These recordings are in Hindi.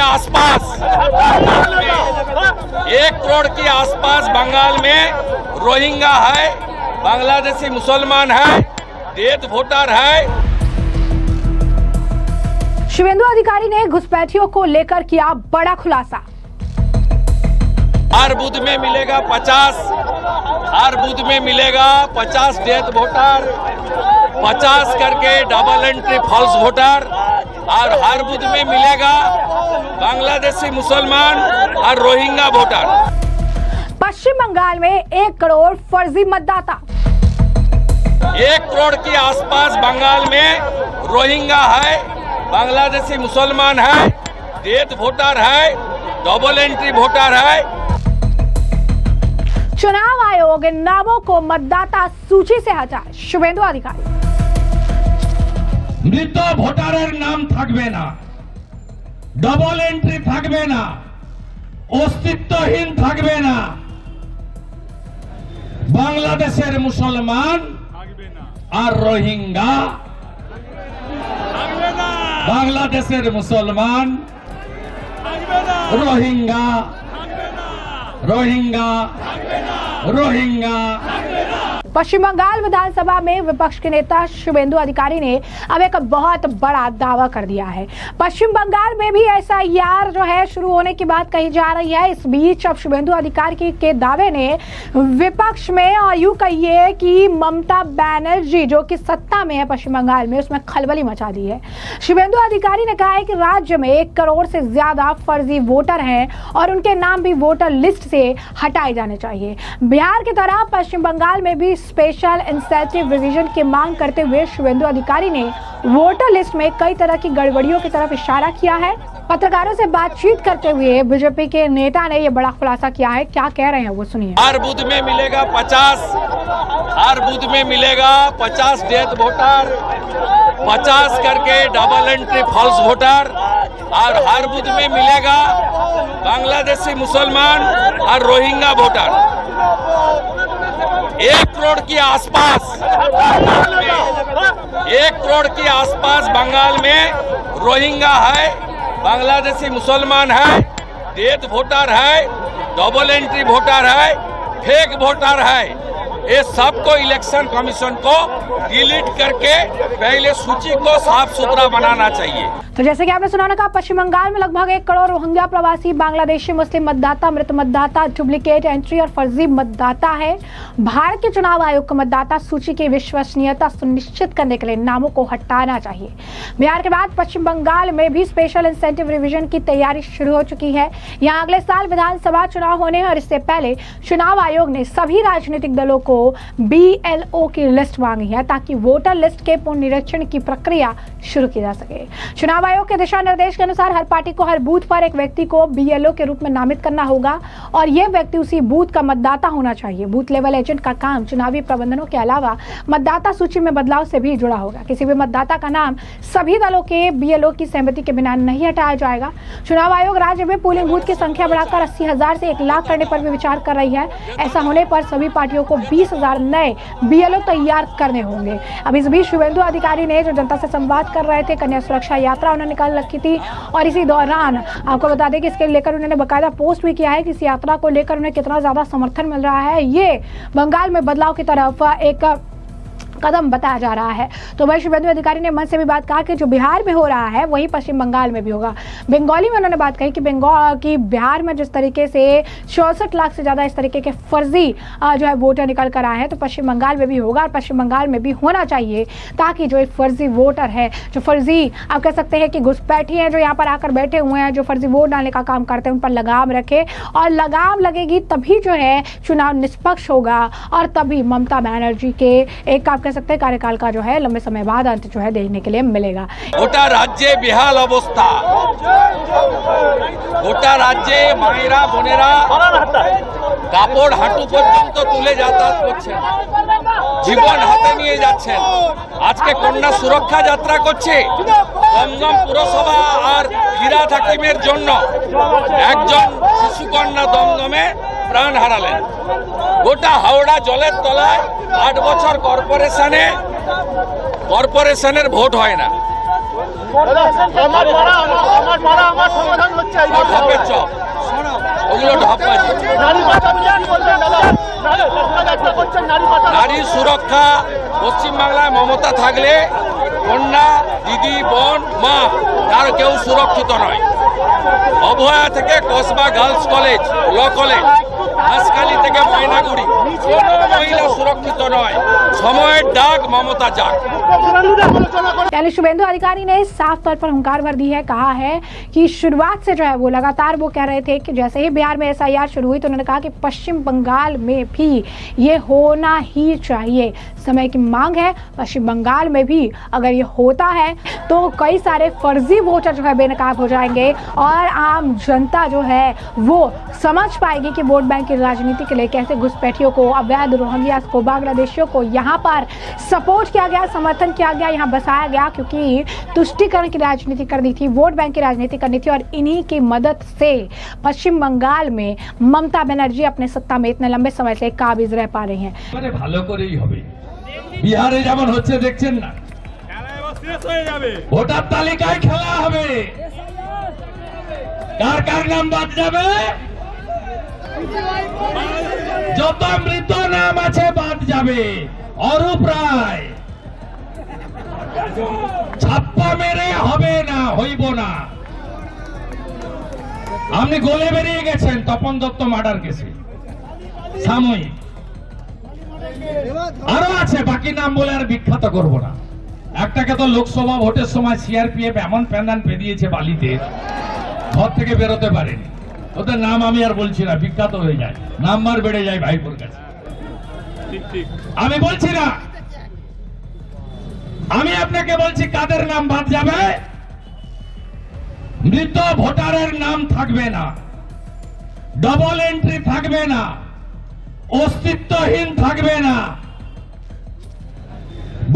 आसपास 1 करोड़ के आसपास बंगाल में रोहिंग्या है, बांग्लादेशी मुसलमान है, डेथ वोटर है। शुभेंदु अधिकारी ने घुसपैठियों को लेकर किया बड़ा खुलासा। हर बूथ में मिलेगा 50, हर बूथ में मिलेगा 50 डेथ वोटर, 50 करके डबल एंट्री फॉल्स वोटर, और हर बूथ में मिलेगा बांग्लादेशी मुसलमान और रोहिंग्या वोटर। पश्चिम बंगाल में 1 करोड़ फर्जी मतदाता। 1 करोड़ के आसपास बंगाल में रोहिंग्या है, बांग्लादेशी मुसलमान है, डेथ वोटर है, डबल एंट्री वोटर है। चुनाव आयोग इन नामों को मतदाता सूची से हटाए। शुभेंदु अधिकारी। मृत ভোটারের নাম থাকবে না, ডবল এন্ট্রি থাকবে না, অস্তিত্বহীন থাকবে না, বাংলাদেশের মুসলমান আর রোহিঙ্গা, বাংলাদেশের মুসলমান রোহিঙ্গা, रोहिंग्या रोहिंग्या। पश्चिम बंगाल विधानसभा में विपक्ष के नेता शुभेंदु अधिकारी ने अब एक बहुत बड़ा दावा कर दिया है। पश्चिम बंगाल में भी एसआईआर जो है शुरू होने की बात कही जा रही है। इस बीच अब शुभेंदु अधिकारी के दावे ने विपक्ष में और यूं कहिए कि ममता बनर्जी जो कि सत्ता में है पश्चिम बंगाल में, उसमें खलबली मचा दी है। शुभेंदु अधिकारी ने कहा है कि राज्य में 1 करोड़ से ज्यादा फर्जी वोटर हैं और उनके नाम भी वोटर लिस्ट से हटाए जाने चाहिए। बिहार की तरह पश्चिम बंगाल में भी स्पेशल इंसेंटिव रिवीजन की मांग करते हुए शुभेंदु अधिकारी ने वोटर लिस्ट में कई तरह की गड़बड़ियों की तरफ इशारा किया है। पत्रकारों से बातचीत करते हुए बीजेपी के नेता ने यह बड़ा खुलासा किया है। क्या कह रहे हैं वो सुनिए। हर बूथ में मिलेगा 50, हर बूथ में मिलेगा 50 डेथ वोटर, 50 करके डबल एंट्री फॉल्स वोटर, और हर बूथ में मिलेगा बांग्लादेशी मुसलमान और रोहिंग्या वोटर। 1 करोड़ के आसपास 1 करोड़ के आसपास बंगाल में रोहिंग्या है, बांग्लादेशी मुसलमान है, डेथ वोटर है, डबल एंट्री वोटर है, फेक वोटर है। ये सबको इलेक्शन कमीशन को डिलीट करके पहले सूची को साफ सुथरा बनाना चाहिए। तो जैसे कि आपने सुना ना, कहा पश्चिम बंगाल में लगभग 1 करोड़ रोहिंग्या प्रवासी, बांग्लादेशी मुस्लिम मतदाता, मृत मतदाता, डुप्लीकेट एंट्री और फर्जी मतदाता है। भारत के चुनाव आयोग को मतदाता सूची की विश्वसनीयता सुनिश्चित करने के लिए नामों को हटाना चाहिए। बिहार के बाद पश्चिम बंगाल में भी स्पेशल इंसेंटिव रिवीजन की तैयारी शुरू हो चुकी है। यहाँ अगले साल विधानसभा चुनाव होने और इससे पहले चुनाव आयोग ने सभी राजनीतिक दलों को BLO की लिस्ट मांगी है ताकि वोटर लिस्ट के पुनरीक्षण की प्रक्रिया शुरू की जा सके। चुनाव आयोग के दिशा निर्देश के अनुसार हर पार्टी को हर बूथ पर एक व्यक्ति को BLO के रूप में नामित करना होगा और यह व्यक्ति उसी बूथ का मतदाता होना चाहिए। बूथ लेवल एजेंट का काम चुनावी प्रबंधनों के अलावा मतदाता सूची में बदलाव से भी जुड़ा होगा। किसी भी मतदाता का नाम सभी दलों के BLO की सहमति के बिना नहीं हटाया जाएगा। चुनाव आयोग राज्य में पोलिंग बूथ की संख्या बढ़ाकर 80,000 से 1 लाख करने पर भी विचार कर रही है। ऐसा होने पर सभी पार्टियों को 20,000 नए BLO तैयार करने होंगे। अब इस बीच शुभेंदु अधिकारी ने जो जनता से संवाद कर रहे थे, कन्या सुरक्षा यात्रा उन्होंने निकाल रखी थी और इसी दौरान आपको बता दें कि इसके लेकर उन्होंने बकायदा पोस्ट भी किया है कि इस यात्रा को लेकर उन्हें कितना ज्यादा समर्थन मिल रहा है। ये बंगाल में बदलाव की तरफ एक कदम बताया जा रहा है। तो वही शुभेंदु अधिकारी ने मन से भी बात कहा कि जो बिहार में हो रहा है वही पश्चिम बंगाल में भी होगा। बंगाली में उन्होंने बात कही कि बिहार में जिस तरीके से 64 लाख से ज़्यादा इस तरीके के फर्जी जो है वोटर निकल कर आए हैं, तो पश्चिम बंगाल में भी होगा और पश्चिम बंगाल में भी होना चाहिए ताकि जो फर्जी वोटर है, जो फर्जी आप कह सकते हैं कि घुसपैठी हैं, जो यहाँ पर आकर बैठे हुए हैं, जो फर्जी वोट डालने का काम करते हैं, उन पर लगाम रखे और लगाम लगेगी तभी जो है चुनाव निष्पक्ष होगा और तभी ममता बनर्जी के एक कह सकते हैं कार्यकाल का जो है लंबे समय बाद अंत जो है देखने के लिए मिलेगा। गोटा राज्य बेहाल अवस्था, गोटा राज्य मायरा बोनेरा কাপড় হাঁটু পর্যন্ত তুলে যাতায়াত করছেন, জীবন হাতে নিয়ে যাচ্ছেন। আজকে কন্যা সুরক্ষা যাত্রা করছে দমদম পুরসভা আর ফিরাদ হাকিমের জন্য একজন শিশুকন্যা দমদমে প্রাণ হারালেন। গোটা হাওড়া জলের তলায় 8 বছর কর্পোরেশনের ভোট হয় না। ঢপের চপ ওগুলো ঢপবাজি। নারী সুরক্ষা পশ্চিমবাংলায় মমতা থাকলে কন্যা, দিদি, বোন, মা তার কেউ সুরক্ষিত নয়। অভয়া থেকে Kasba girls college, law college, Haskhali থেকে ময়নাগুড়ি কোনো মহিলা সুরক্ষিত নয়। সময়ের ডাক, ममता जाग। यानी शुभेंदु अधिकारी ने साफ तौर पर हुंकार भर दी है, कहा है कि शुरुआत से जो है वो लगातार वो कह रहे थे कि जैसे ही बिहार में एसआईआर शुरू हुई तो उन्होंने कहा कि पश्चिम बंगाल में भी ये होना ही चाहिए, समय की मांग है। पश्चिम बंगाल में भी अगर ये होता है तो कई सारे फर्जी वोटर जो है बेनकाब हो जाएंगे और आम जनता जो है वो समझ पाएगी कि वोट बैंक की राजनीति के लिए कैसे घुसपैठियों को, अवैध रोहिंग्या को, बांग्लादेशियों को यहाँ पर सपोर्ट किया गया, समर्थन किया गया, यहाँ बसाया गया, क्योंकि तुष्टीकरण की राजनीति करनी थी, वोट बैंक की राजनीति करनी थी। और इन्हीं की मदद से पश्चिम बंगाल में ममता बनर्जी अपने सत्ता में इतने लंबे समय से काबिज रह पा रही हैं। ভালো করেই হবে। বিহারে যেমন হচ্ছে দেখছেন না, ভোটার তালিকায় খেলা হবে, কার কার নাম বাদ যাবে, যত মৃত নাম আছে বাদ যাবে। অরূপ রায় ছাপ্পা মেরে হবে না, হইব না। আপনি গোলে বেরিয়ে গেছেন তপন দত্ত মার্ডার কেসে, সাময়িক আরো আছে, বাকি নাম বলে আর বিখ্যাত করব না। একটাকে তো লোকসভা ভোটের সময় সিআরপিএফ এমন প্যান্ডান পেদিয়েছে বালিতে, ঘর থেকে বেরোতে পারেনি। ওদের নাম আমি আর বলছি না, বিখ্যাত হয়ে যায়, নাম্বার বেড়ে যায় ভাইপোর কাছে। আমি বলছি না, আমি আপনাকে বলছি কাদের নাম বাদ যাবে। মৃত ভোটারের নাম থাকবে না, ডবল এন্ট্রি থাকবে না, অস্তিত্বহীন থাকবে না।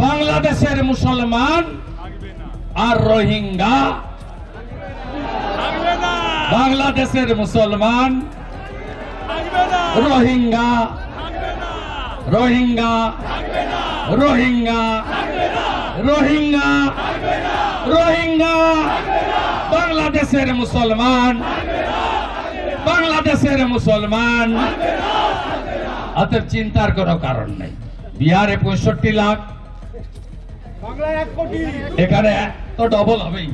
বাংলাদেশের মুসলমান আর রোহিঙ্গা, বাংলাদেশের মুসলমান, রোহিঙ্গা, রোহিঙ্গা, রোহিঙ্গা, রোহিঙ্গা, রোহিঙ্গা, বাংলাদেশের মুসলমান, বাংলাদেশের মুসলমান। অতএব চিন্তার কোনো কারণ নেই। বিহারে 65 লাখ, এখানে তো ডবল হবেই।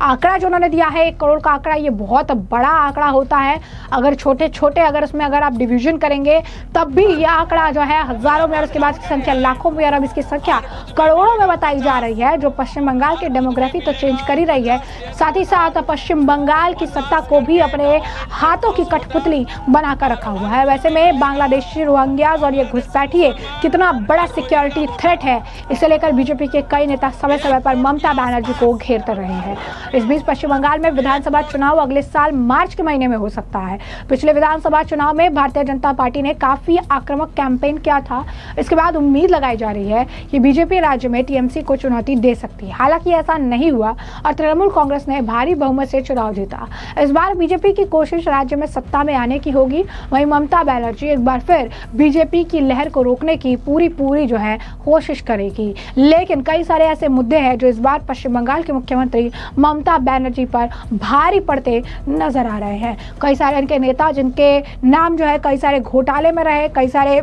आंकड़ा जो उन्होंने दिया है 1 करोड़ का आंकड़ा, ये बहुत बड़ा आंकड़ा होता है। अगर छोटे छोटे अगर उसमें अगर आप डिवीजन करेंगे तब भी ये आंकड़ा जो है हजारों में और उसके बाद की संख्या लाखों में और अब इसकी संख्या करोड़ों में बताई जा रही है, जो पश्चिम बंगाल की डेमोग्राफी तो चेंज कर ही रही है, साथ ही साथ पश्चिम बंगाल की सत्ता को भी अपने हाथों की कठपुतली बनाकर रखा हुआ है। वैसे में बांग्लादेशी रोहिंग्याज और ये घुसपैठिए कितना बड़ा सिक्योरिटी थ्रेट है, इसे लेकर बीजेपी के कई नेता समय समय पर ममता बनर्जी को घेरते रहे हैं। इस बीच पश्चिम बंगाल में विधानसभा चुनाव अगले साल मार्च के महीने में हो सकता है। पिछले विधानसभा चुनाव में भारतीय जनता पार्टी ने काफी आक्रामक कैंपेन किया था। इसके बाद उम्मीद लगाई जा रही है कि बीजेपी राज्य में टीएमसी को चुनौती दे सकती है। हालांकि ऐसा नहीं हुआ और तृणमूल कांग्रेस ने भारी बहुमत से चुनाव जीता। इस बार बीजेपी की कोशिश राज्य में सत्ता में आने की होगी। वहीं ममता बनर्जी एक बार फिर बीजेपी की लहर को रोकने की पूरी जो है कोशिश करेगी। लेकिन कई सारे ऐसे मुद्दे हैं जो इस बार पश्चिम बंगाल के मुख्यमंत्री ममता बनर्जी पर भारी पड़ते नजर आ रहे हैं। कई सारे इनके नेता जिनके नाम जो है कई सारे घोटाले में रहे, कई सारे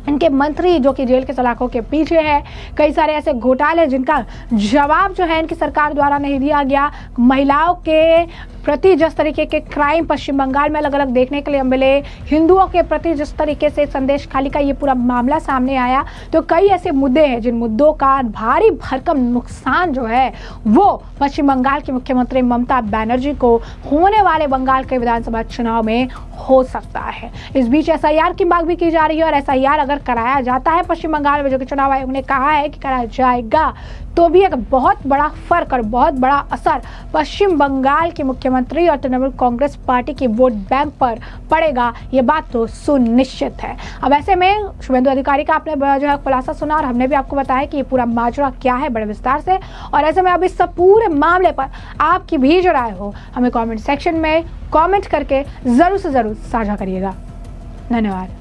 इनके मंत्री जो कि जेल के सलाखों के पीछे है, कई सारे ऐसे घोटाले जिनका जवाब जो है इनकी सरकार द्वारा नहीं दिया गया। महिलाओं के प्रति जिस तरीके के क्राइम पश्चिम बंगाल में अलग अलग देखने के लिए मिले, हिंदुओं के प्रति जिस तरीके से संदेश खाली का ये पूरा मामला सामने आया, तो कई ऐसे मुद्दे हैं जिन मुद्दों का भारी भरकम नुकसान जो है वो पश्चिम बंगाल की मुख्यमंत्री ममता बनर्जी को होने वाले बंगाल के विधानसभा चुनाव में हो सकता है। इस बीच एसआईआर की मांग भी की जा रही है और एसआईआर अगर कराया जाता है पश्चिम बंगाल में, जो कि चुनाव आयोग ने कहा है कि कराया जाएगा, तो भी एक बहुत बड़ा फर्क और बहुत बड़ा असर पश्चिम बंगाल के मुख्यमंत्री और तृणमूल कांग्रेस पार्टी की वोट बैंक पर पड़ेगा, ये बात तो सुनिश्चित है। अब ऐसे में शुभेंदु अधिकारी का आपने जो है खुलासा सुना और हमने भी आपको बताया कि ये पूरा माजरा क्या है बड़े विस्तार से। और ऐसे में अब इस सब पूरे मामले पर आपकी भी जो राय हो हमें कमेंट सेक्शन में कमेंट करके जरूर से जरूर साझा करिएगा। धन्यवाद।